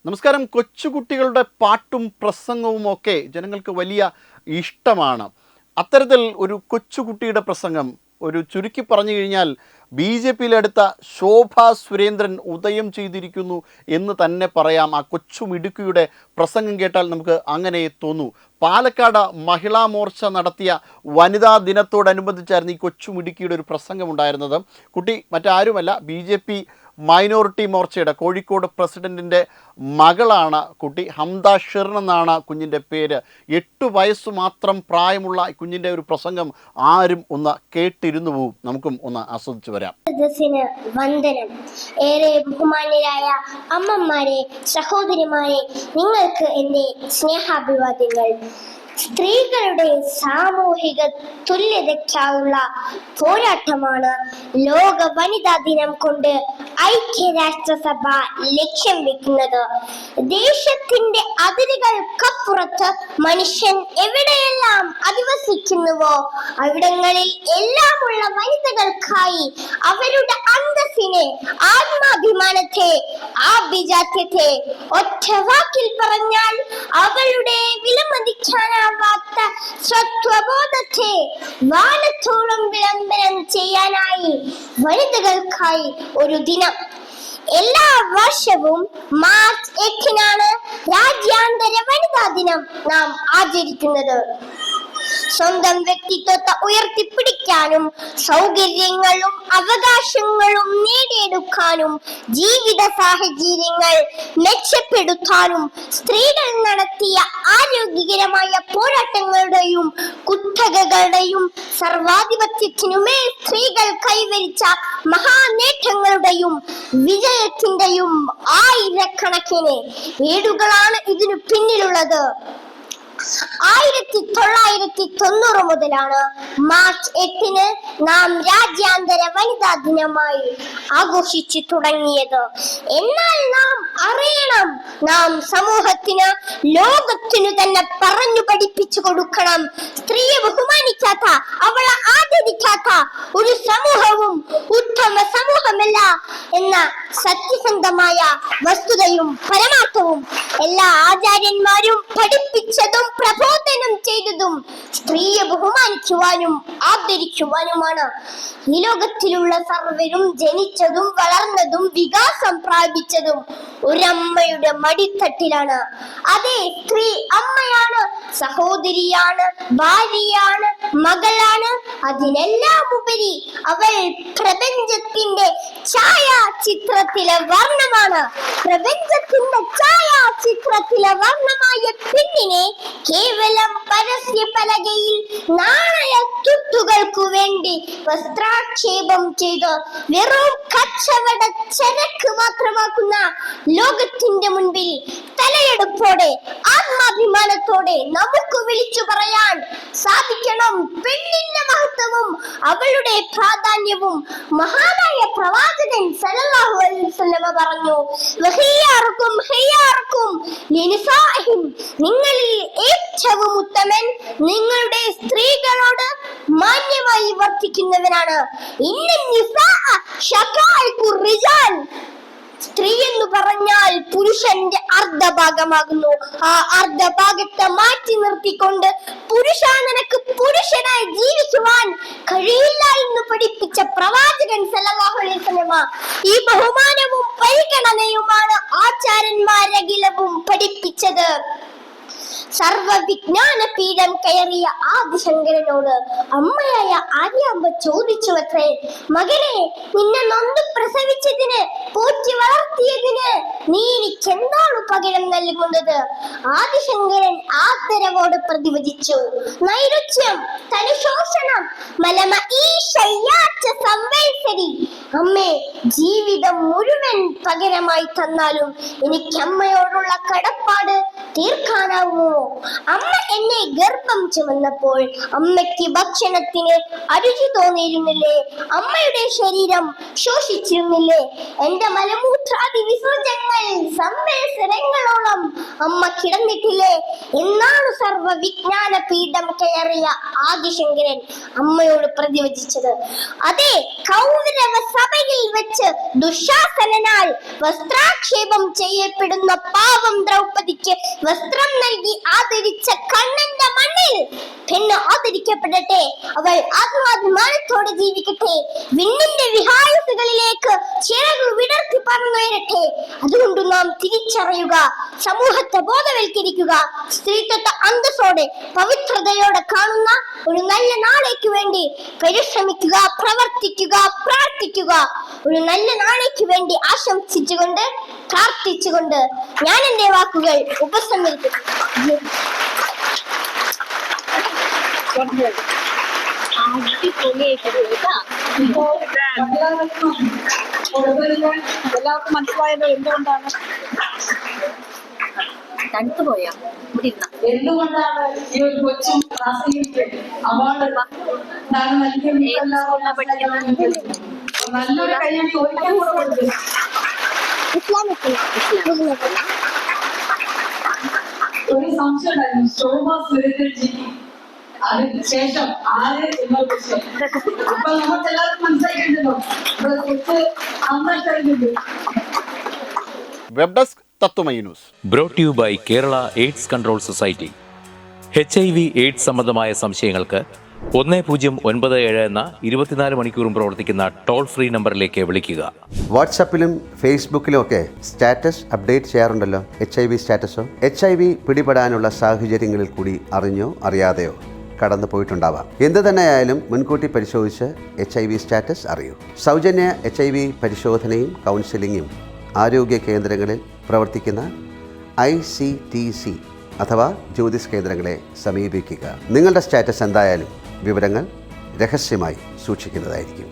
നമസ്കാരം. കൊച്ചുകുട്ടികളുടെ പാട്ടും പ്രസംഗവും ഒക്കെ ജനങ്ങൾക്ക് വലിയ ഇഷ്ടമാണ്. അത്തരത്തിൽ ഒരു കൊച്ചുകുട്ടിയുടെ പ്രസംഗം, ഒരു ചുരുക്കി പറഞ്ഞു കഴിഞ്ഞാൽ BJP-യിലെടുത്ത ശോഭാ സുരേന്ദ്രൻ ഉദയം ചെയ്തിരിക്കുന്നു എന്ന് തന്നെ പറയാം. ആ കൊച്ചുമിടുക്കിയുടെ പ്രസംഗം കേട്ടാൽ നമുക്ക് അങ്ങനെ തോന്നൂ. പാലക്കാട് മഹിളാ മോർച്ച നടത്തിയ വനിതാ ദിനത്തോടനുബന്ധിച്ചായിരുന്നു ഈ കൊച്ചുമിടുക്കിയുടെ ഒരു പ്രസംഗം ഉണ്ടായിരുന്നത്. കുട്ടി മറ്റാരുമല്ല, BJP മൈനോറിറ്റി മോർച്ചയുടെ കോഴിക്കോട് പ്രസിഡൻറ്റിൻ്റെ മകളാണ് കുട്ടി. ഹംദ ഷിറിൻ എന്നാണ് കുഞ്ഞിൻ്റെ പേര്. 8 വയസ്സ് മാത്രം പ്രായമുള്ള കുഞ്ഞിൻ്റെ ഒരു പ്രസംഗം ആരും ഒന്ന് കേട്ടിരുന്നു പോവും. നമുക്കും ഒന്ന് ആസ്വദിച്ചു വരാം. വന്ദനം. ഏറെ ബഹുമാന്യരായ അമ്മമാരെ, സഹോദരിമാരെ, നിങ്ങൾക്ക് എൻ്റെ സ്നേഹാഭിവാദ്യങ്ങൾ. സ്ത്രീകളുടെ സാമൂഹിക തുല്യതയ്ക്കായുള്ള പോരാട്ടമാണ് ലോക വനിതാ ദിനം കൊണ്ട് ഐക്യരാഷ്ട്രസഭ ലക്ഷ്യം വെക്കുന്നത്. ദേശത്തിന്റെ അതിരുകൾക്കപ്പുറത്ത് മനുഷ്യൻ എവിടെയെല്ലാം അധിവസിക്കുന്നുവോ അവിടങ്ങളിൽ എല്ലാമുള്ള വനിതകൾക്കായി അവരുടെ അന്തസ്സിനെ, ആത്മാഭിമാനത്തെ, ആഭിജാത്യത്തെ, ഒറ്റ വാക്കിൽ പറഞ്ഞാൽ അവളുടെ വിലമതിക്കാനാവാത്ത സ്വത്വബോധത്തെ വാനത്തോളം വിളംബരം ചെയ്യാനായി വനിതകൾക്കായി ഒരു ദിനം. എല്ലാ വർഷവും മാർച്ച് 8-നാണ് രാജ്യാന്തര വനിതാ ദിനം നാം ആചരിക്കുന്നത്. സ്വന്തം വ്യക്തിത്വത്തെ ഉയർത്തിപ്പിടിക്കാനും സൗകര്യങ്ങളും അവകാശങ്ങളും നേടിയെടുക്കാനും ജീവിത സാഹചര്യങ്ങൾ മെച്ചപ്പെടുത്താനും സ്ത്രീകൾ നടത്തിയ ആരോഗ്യകരമായ പോരാട്ടങ്ങളുടെയും കുത്തകകളുടെയും സർവാധിപത്യത്തിനുമേൽ സ്ത്രീകൾ കൈവരിച്ച മഹാനേട്ടങ്ങളുടെയും വിജയത്തിന്റെയും ആയിരക്കണക്കിന് ഏടുകളാണ് ഇതിനു പിന്നിലുള്ളത്. 1990 മുതലാണ് മാർച്ച് 8-ന് നാം രാജ്യാന്തര വനിതാ ദിനമായി ആഘോഷിച്ചു തുടങ്ങിയത്. എന്നാൽ നാം അറിയണം, നാം സമൂഹത്തിന്, ലോകത്തിനു തന്നെ പറഞ്ഞു പഠിപ്പിച്ചു കൊടുക്കണം. സ്ത്രീയെ ബഹുമാനിക്കാത്ത, അവളെ ആദരിക്കാത്ത ഒരു സമൂഹവും ഉത്തമ സമൂഹമല്ല എന്ന സത്യസന്ധമായ വസ്തുതയും പരമാർത്ഥവും എല്ലാ ആചാര്യന്മാരും പഠിപ്പിച്ചതും പ്രബോധനം ചെയ്തതും സ്ത്രീയെ ബഹുമാനിക്കുവാനും ആദരിക്കുവാനുമാണ്. ഈ ലോകത്തിലുള്ള സർവരും ജനിച്ചതും വളർന്നതും വികാസം പ്രാപിച്ചതും ഒരമ്മയുടെ മടിത്തട്ടിലാണ്. അതേ, സ്ത്രീ അമ്മയാണ്, സഹോദരിയാണ്, ഭാര്യയാണ്, മകളാണ്. അതിനെല്ലാം ഉപരി അവൾ പ്രപഞ്ചത്തിന്റെ ഛായാചിത്രത്തിലെ വർണ്ണമാണ്. പ്രപഞ്ചത്തിന്റെ ഛായാചിത്രത്തിലെ വർണ്ണമായ പെണ്ണിനെ കേവലം പരസ്യ പലകയിൽ നാണയ തുട്ടുകൾക്കു വേണ്ടി വസ്ത്രാക്ഷേപം ചെയ്ത് വെറും കച്ചവട ചരക്ക് മാത്രമാക്കുന്ന ലോകത്തിന്റെ മുൻപിൽ തലയെടുപ്പോടെ, ആത്മാഭിമാനത്തോടെ നമുക്ക് വിളിച്ചു പറയാൻ സാധിക്കണം. പെണ്ണിന്റെ മഹത്വവും അവളുടെ പ്രാധാന്യവും മഹാനായ പ്രവാചകൻ സല്ലല്ലാഹു അലൈഹി വസല്ലം പറഞ്ഞു, വഹിയാർക്കും ഹിയാർക്കും ലിനിസാഹിം, നിങ്ങളിൽ ഏറ്റവും ഉത്തമൻ നിങ്ങളുടെ സ്ത്രീകളോട് മാന്യമായി വർത്തിക്കുന്നവനാണ്. സ്ത്രീ എന്ന് പറഞ്ഞാൽ പുരുഷന്റെ അർദ്ധഭാഗമാകുന്നു. ആ അർദ്ധഭാഗത്തെ മാറ്റി നിർത്തിക്കൊണ്ട് പുരുഷാ, നിനക്ക് പുരുഷനായി ജീവിക്കുവാൻ കഴിയില്ല എന്ന് പഠിപ്പിച്ച പ്രവാചകൻ സല്ലല്ലാഹു അലൈഹി വസല്ലം ഈ ബഹുമാനവും പരിഗണനയുമാണ് ആചാര്യന്മാരഖിലവും പഠിപ്പിച്ചത്. സർവവിജ്ഞാന പീഠം കയറിയ ആദിശങ്കരനോട് അമ്മയായ ആര്യാമ്പ ചോദിച്ചു അത്രേ, മകനെ, നിന്നെ നൊന്ത് പ്രസവിച്ചതിന്, പോറ്റി വളർത്തിയതിന് നീ എനിക്കെന്താണ് പകരം നൽകുന്നത്? ആദിശങ്കരൻ ആദരവോട് പ്രതിവചിച്ചു, നൈരുച്യം, തനുശോഷണം, മലമ ഈ ശയ്യാച്ച സംവത്സരി. അമ്മേ, ജീവിതം മുഴുവൻ പകരമായി തന്നാലും എനിക്ക് അമ്മയോടുള്ള കടപ്പാട് തീർക്കാനാവുമോ? അമ്മ എന്നെ ഗർഭം ചുമന്നപ്പോൾ അമ്മയ്ക്ക് ഭക്ഷണത്തിന് അരുചി തോന്നിയിരുന്നില്ലേ? അമ്മയുടെ ശരീരം ശോഷിച്ചിരുന്നില്ലേ? എന്റെ മലമൂത്രാദി വിസർജനങ്ങൾ സംവത്സരങ്ങളോളം അമ്മ കിടന്നിട്ടില്ലേ എന്നാണ് സർവ വിജ്ഞാന പീഠം കയറിയ ആദിശങ്കരൻ അമ്മയോട് പ്രതിവചിച്ചത്. അതെ, കൗരവ സഭയിൽ വെച്ച് ദുശാസനാൽ വസ്ത്രാക്ഷേപം ചെയ്യപ്പെടുന്ന പാവം ദ്രൗപദിക്ക് വസ്ത്രം നൽകി ആദരിച്ച കണ്ണന്റെ മണ്ണിൽ പെണ്ണ് ആദരിക്കപ്പെടട്ടെ. അവൾ ആത്മാഭിമാനത്തോടെ ജീവിക്കട്ടെ. വിണ്ണിന്റെ വിഹായസുകളിലേക്ക് ചിറകു വിടർത്തി പറന്നുയരട്ടെ. അതുകൊണ്ട് നാം തിരിച്ചറിയുക, സമൂഹത്തെ ബോധവൽക്കരിക്കുക, സ്ത്രീത്വത്തെ അന്തസ്സോടെ പവിത്രതയോടെ കാണുന്ന ഒരു നല്ല നാളേക്ക് വേണ്ടി പരിശ്രമിക്കുക, പ്രവർത്തിക്കുക, പ്രാർത്ഥിക്കുക. ഒരു നല്ല നാളേക്ക് വേണ്ടി ആശംസിച്ചുകൊണ്ട് പ്രാർത്ഥിച്ചുകൊണ്ട് ഞാൻ എന്റെ വാക്കുകൾ ഉപസംഹരിക്കുന്നു. എല്ലാവർക്കും മനസ്സിലായല്ലോ എന്തുകൊണ്ടാണ് തണുത്തുപോയോ എന്തുകൊണ്ടാണ് ഈ ഒരു കൊച്ചും അവാർഡ് നല്ലൊരു കയ്യടി ഒരിക്കൽ കൂടെ കൊടുക്കും. ഒരു സംശയം ഉണ്ടായിരുന്നു, ശോഭ സുരേന്ദ്രജിക്ക് അതിന് ശേഷം ആര് എന്ന വിഷയം ഇപ്പൊ നമുക്ക് എല്ലാവർക്കും മനസ്സിലാക്കിയിട്ടുണ്ടല്ലോ. കൊച്ച് നന്നായിട്ടുണ്ട്. Web desk Tatwamayi news brought you by Kerala AIDS control society. HIV AIDS സംബന്ധമായ സംശയങ്ങൾക്ക് 1097 എന്ന 24 മണിക്കൂറും പ്രവർത്തിക്കുന്ന ടോൾ ഫ്രീ നമ്പറിലേക്ക് വിളിക്കുക. വാട്സാപ്പിലും ഫേസ്ബുക്കിലും ഒക്കെ സ്റ്റാറ്റസ് അപ്ഡേറ്റ് ചെയ്യാറുണ്ടല്ലോ. HIV സ്റ്റാറ്റസോ HIV പിടിപെടാനുള്ള സാഹചര്യങ്ങളിൽ കൂടി അറിഞ്ഞോ അറിയാതെയോ കടന്നു പോയിട്ടുണ്ടാവാം. എന്ത് തന്നെയായാലും മുൻകൂട്ടി പരിശോധിച്ച് HIV സ്റ്റാറ്റസ് അറിയൂ. സൗജന്യ HIV പരിശോധനയും കൗൺസിലിങ്ങും ആരോഗ്യ കേന്ദ്രങ്ങളിൽ പ്രവർത്തിക്കുന്ന ICTC അഥവാ ജ്യോതിസ് കേന്ദ്രങ്ങളെ സമീപിക്കുക. നിങ്ങളുടെ സ്റ്റാറ്റസ് എന്തായാലും വിവരങ്ങൾ രഹസ്യമായി സൂക്ഷിക്കുന്നതായിരിക്കും.